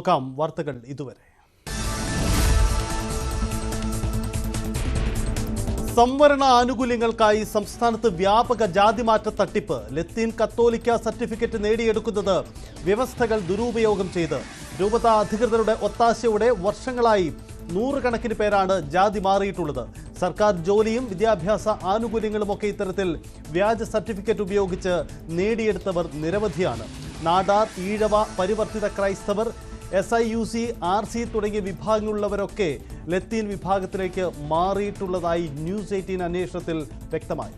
നോക്കാം വാർത്തകൾ ഇതുവരെ. സംവരണ ആനുകൂല്യങ്ങൾക്കായി സംസ്ഥാനത്ത് വ്യാപക ജാതിമാറ്റ തട്ടിപ്പ്. ലത്തീൻ കത്തോലിക്ക സർട്ടിഫിക്കറ്റ് നേടിയെടുക്കുന്നത് വ്യവസ്ഥകൾ ദുരുപയോഗം ചെയ്ത്. രൂപത അധികൃതരുടെ ഒത്താശയോടെ വർഷങ്ങളായി നൂറുകണക്കിന് പേരാണ് ജാതി മാറിയിട്ടുള്ളത്. സർക്കാർ ജോലിയും വിദ്യാഭ്യാസ ആനുകൂല്യങ്ങളുമൊക്കെ ഇത്തരത്തിൽ വ്യാജ സർട്ടിഫിക്കറ്റ് ഉപയോഗിച്ച് നേടിയെടുത്തവർ നിരവധിയാണ്. നാടാർ, ഈഴവ, പരിവർത്തിത ക്രൈസ്തവർ, SIUC, RC തുടങ്ങിയ വിഭാഗങ്ങളുള്ളവരൊക്കെ ലത്തീൻ വിഭാഗത്തിലേക്ക് മാറിയിട്ടുള്ളതായി ന്യൂസ് 18 അന്വേഷണത്തിൽ വ്യക്തമായി.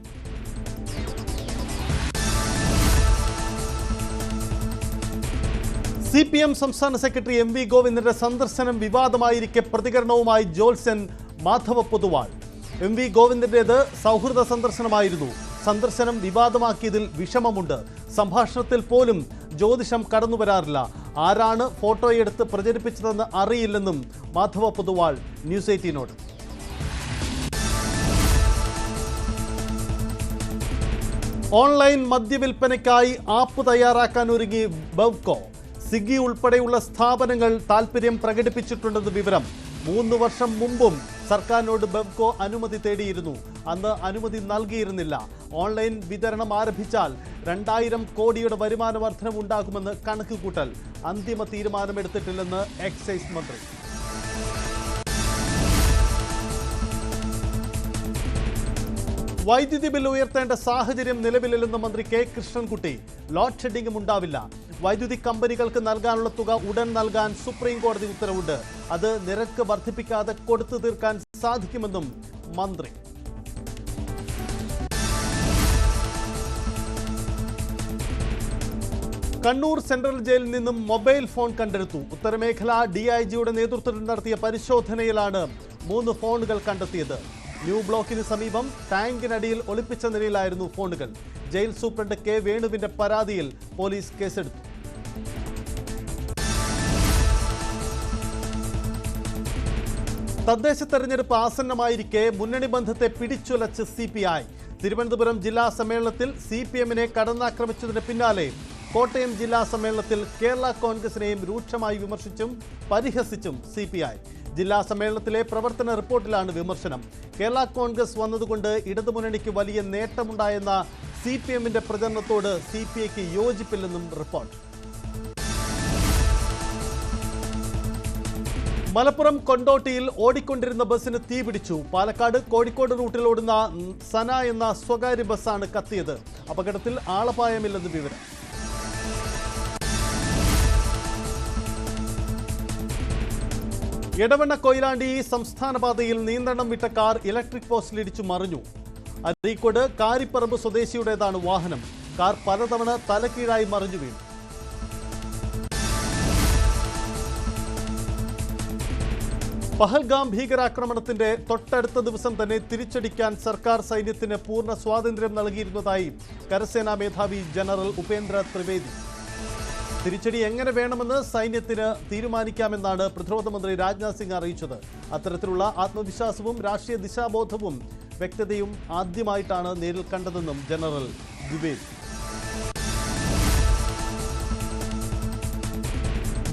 CPM സംസ്ഥാന സെക്രട്ടറി MV ഗോവിന്ദന്റെ സന്ദർശനം വിവാദമായിരിക്കെ പ്രതികരണവുമായി ജോത്സ്യൻ മാധവ പൊതുവാൾ. MV ഗോവിന്ദന്റേത് സൗഹൃദ സന്ദർശനമായിരുന്നു. സന്ദർശനം വിവാദമാക്കിയതിൽ വിഷമമുണ്ട്. സംഭാഷണത്തിൽ പോലും ജ്യോതിഷം കടന്നു വരാറില്ല. ആരാണ് ഫോട്ടോയെടുത്ത് പ്രചരിപ്പിച്ചതെന്ന് അറിയില്ലെന്നും മാധവ പൊതുവാൾ ന്യൂസ് 18നോട്. ഓൺലൈൻ മദ്യവിൽപ്പനയ്ക്കായി ആപ്പ് തയ്യാറാക്കാൻ ഒരുങ്ങി ബെവ്കോ. സ്വിഗ്ഗി ഉൾപ്പെടെയുള്ള സ്ഥാപനങ്ങൾ താൽപ്പര്യം പ്രകടിപ്പിച്ചിട്ടുണ്ടെന്ന് വിവരം. 3 വർഷം മുമ്പും സർക്കാരിനോട് ബെവ്കോ അനുമതി തേടിയിരുന്നു. അന്ന് അനുമതി നൽകിയിരുന്നില്ല. ഓൺലൈൻ വിതരണം ആരംഭിച്ചാൽ 2000 കോടിയുടെ വരുമാന വർധനവുണ്ടാകുമെന്ന് കണക്കുകൂട്ടൽ. അന്തിമ തീരുമാനമെടുത്തിട്ടില്ലെന്ന് എക്സൈസ് മന്ത്രി. വൈദ്യുതി ബില്ല് ഉയർത്തേണ്ട സാഹചര്യം നിലവിലില്ലെന്ന് മന്ത്രി കെ കൃഷ്ണൻകുട്ടി. ലോഡ് ഷെഡിംഗും ഉണ്ടാവില്ല. വൈദ്യുതി കമ്പനികൾക്ക് നൽകാനുള്ള തുക ഉടൻ നൽകാൻ സുപ്രീം കോടതി ഉത്തരവുണ്ട്. അത് നിരക്ക് വർദ്ധിപ്പിക്കാതെ കൊടുത്തു തീർക്കാൻ സാധിക്കുമെന്നും മന്ത്രി. കണ്ണൂർ സെൻട്രൽ ജയിലിൽ നിന്നും മൊബൈൽ ഫോൺ കണ്ടെടുത്തു. ഉത്തരമേഖല DIGയുടെ നേതൃത്വത്തിൽ നടത്തിയ പരിശോധനയിലാണ് 3 ഫോണുകൾ കണ്ടെത്തിയത്. ന്യൂ ബ്ലോക്കിന് സമീപം ടാങ്കിനടിയിൽ ഒളിപ്പിച്ച നിലയിലായിരുന്നു ഫോണുകൾ. ജയിൽ സൂപ്രണ്ട് K വേണുവിന്റെ പരാതിയിൽ പോലീസ് കേസെടുത്തു. തദ്ദേശ തെരഞ്ഞെടുപ്പ് ആസന്നമായിരിക്കെ മുന്നണി ബന്ധത്തെ പിടിച്ചുലച്ച് CPI. തിരുവനന്തപുരം ജില്ലാ സമ്മേളനത്തിൽ CPMനെ കടന്നാക്രമിച്ചതിന് പിന്നാലെ കോട്ടയം ജില്ലാ സമ്മേളനത്തിൽ കേരള കോൺഗ്രസിനെയും രൂക്ഷമായി വിമർശിച്ചും പരിഹസിച്ചും CPI. ജില്ലാ സമ്മേളനത്തിലെ പ്രവർത്തന റിപ്പോർട്ടിലാണ് വിമർശനം. കേരള കോൺഗ്രസ് വന്നതുകൊണ്ട് ഇടതുമുന്നണിക്ക് വലിയ നേട്ടമുണ്ടായെന്ന CPMന്റെ പ്രചരണത്തോട് CPIക്ക് യോജിപ്പില്ലെന്നും റിപ്പോർട്ട്. മലപ്പുറം കൊണ്ടോട്ടിയിൽ ഓടിക്കൊണ്ടിരുന്ന ബസ്സിന് തീപിടിച്ചു. പാലക്കാട് കോഴിക്കോട് റൂട്ടിൽ ഓടുന്ന സന എന്ന സ്വകാര്യ ബസ്സാണ് കത്തിയത്. അപകടത്തിൽ ആളപായമില്ലെന്ന് വിവരം. എടവണ്ണ കൊയിലാണ്ടി സംസ്ഥാന പാതയിൽ നിയന്ത്രണം വിട്ട കാർ ഇലക്ട്രിക് പോസ്റ്റിലിടിച്ചു മറിഞ്ഞു. അരീക്കോട് കാരിപ്പറമ്പ് സ്വദേശിയുടേതാണ് വാഹനം. കാർ പലതവണ തലക്കീഴായി മറിഞ്ഞു വീണു. പഹൽഗാം ഭീകരാക്രമണത്തിന്റെ തൊട്ടടുത്ത ദിവസം തന്നെ തിരിച്ചടിക്കാൻ സർക്കാർ സൈന്യത്തിന് പൂർണ്ണ സ്വാതന്ത്ര്യം നൽകിയിരുന്നതായി കരസേനാ മേധാവി ജനറൽ ഉപേന്ദ്ര ത്രിവേദി. തിരിച്ചടി എങ്ങനെ വേണമെന്ന് സൈന്യത്തിന് തീരുമാനിക്കാമെന്നാണ് പ്രതിരോധ മന്ത്രി രാജ്നാഥ് സിംഗ് അറിയിച്ചത്. അത്തരത്തിലുള്ള ആത്മവിശ്വാസവും രാഷ്ട്രീയ ദിശാബോധവും വ്യക്തതയും ആദ്യമായിട്ടാണ് നേരിൽ കണ്ടതെന്നും ജനറൽ ദ്വിവേദി.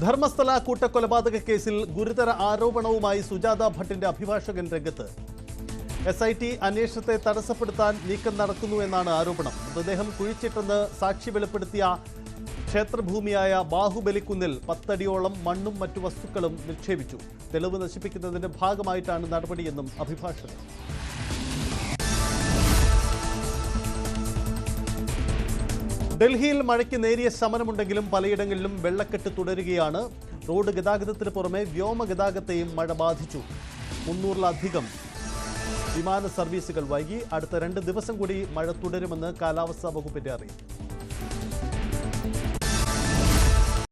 ധർമ്മസ്ഥല കൂട്ടക്കൊലപാതക കേസിൽ ഗുരുതര ആരോപണവുമായി സുജാത ഭട്ടിന്റെ അഭിഭാഷകൻ രംഗത്ത്. SIT അന്വേഷണത്തെ തടസ്സപ്പെടുത്താൻ നീക്കം നടക്കുന്നു എന്നാണ് ആരോപണം. മൃതദേഹം കുഴിച്ചിട്ടെന്ന് സാക്ഷി വെളിപ്പെടുത്തിയ ക്ഷേത്രഭൂമിയായ ബാഹുബലിക്കുന്നിൽ 10 അടിയോളം മണ്ണും മറ്റു വസ്തുക്കളും നിക്ഷേപിച്ചു. തെളിവ് നശിപ്പിക്കുന്നതിന്റെ ഭാഗമായിട്ടാണ് നടപടിയെന്നും അഭിഭാഷകൻ. ഡൽഹിയിൽ മഴയ്ക്ക് നേരിയ ശമനമുണ്ടെങ്കിലും പലയിടങ്ങളിലും വെള്ളക്കെട്ട് തുടരുകയാണ്. റോഡ് ഗതാഗതത്തിന് പുറമെ വ്യോമ ഗതാഗതത്തെയും മഴ ബാധിച്ചു. 300-ലധികം വിമാന സർവീസുകൾ വൈകി. അടുത്ത 2 ദിവസം കൂടി മഴ തുടരുമെന്ന് കാലാവസ്ഥാ വകുപ്പിന്റെ അറിയിപ്പ്.